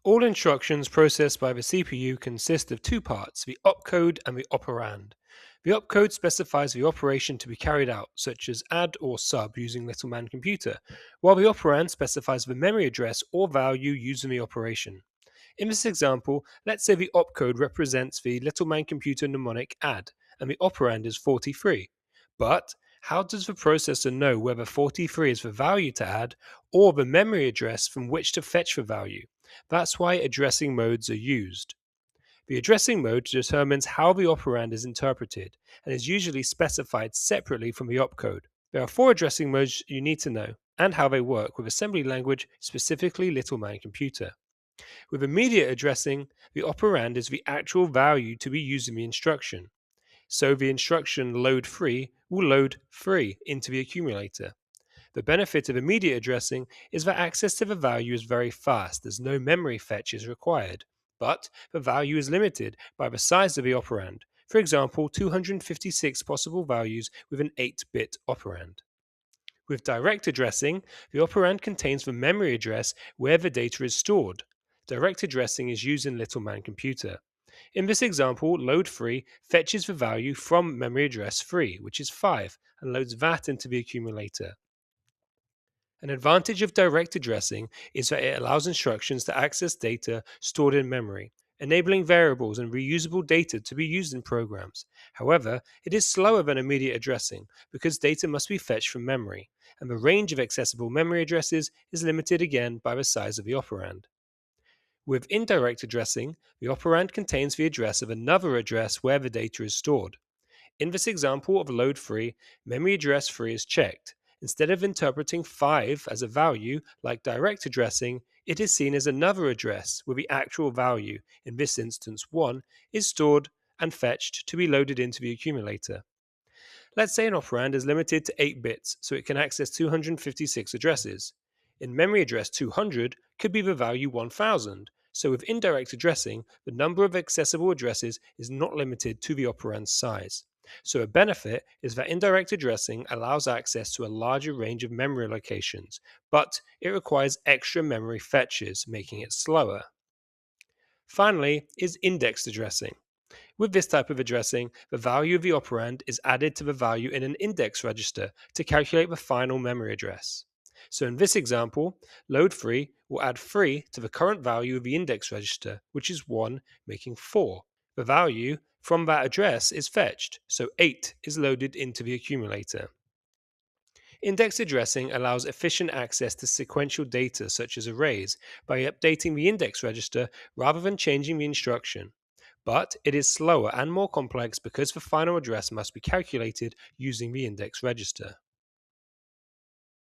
All instructions processed by the CPU consist of two parts, the opcode and the operand. The opcode specifies the operation to be carried out, such as add or sub using Little Man Computer, while the operand specifies the memory address or value used in the operation. In this example, let's say the opcode represents the Little Man Computer mnemonic add, and the operand is 43. But how does the processor know whether 43 is the value to add or the memory address from which to fetch the value? That's why addressing modes are used. The addressing mode determines how the operand is interpreted and is usually specified separately from the opcode. There are four addressing modes you need to know and how they work with assembly language, specifically Little Man Computer. With immediate addressing, the operand is the actual value to be used in the instruction. So the instruction load free will load free into the accumulator. The benefit of immediate addressing is that access to the value is very fast as no memory fetch is required, but the value is limited by the size of the operand, for example 256 possible values with an 8-bit operand. With direct addressing, the operand contains the memory address where the data is stored. Direct addressing is used in Little Man Computer. In this example, load free fetches the value from memory address 3, which is 5, and loads that into the accumulator. An advantage of direct addressing is that it allows instructions to access data stored in memory, enabling variables and reusable data to be used in programs. However, it is slower than immediate addressing because data must be fetched from memory, and the range of accessible memory addresses is limited again by the size of the operand. With indirect addressing, the operand contains the address of another address where the data is stored. In this example of load free, memory address 3 is checked. Instead of interpreting 5 as a value like direct addressing, it is seen as another address where the actual value, in this instance 1, is stored and fetched to be loaded into the accumulator. Let's say an operand is limited to 8 bits, so it can access 256 addresses. In memory address 200 could be the value 1000, so with indirect addressing, the number of accessible addresses is not limited to the operand's size. So a benefit is that indirect addressing allows access to a larger range of memory locations, but it requires extra memory fetches, making it slower. Finally, is indexed addressing. With this type of addressing, the value of the operand is added to the value in an index register to calculate the final memory address. So in this example, load free will add 3 to the current value of the index register, which is 1, making 4. The value from that address is fetched, so 8 is loaded into the accumulator. Index addressing allows efficient access to sequential data such as arrays by updating the index register rather than changing the instruction. But it is slower and more complex because the final address must be calculated using the index register.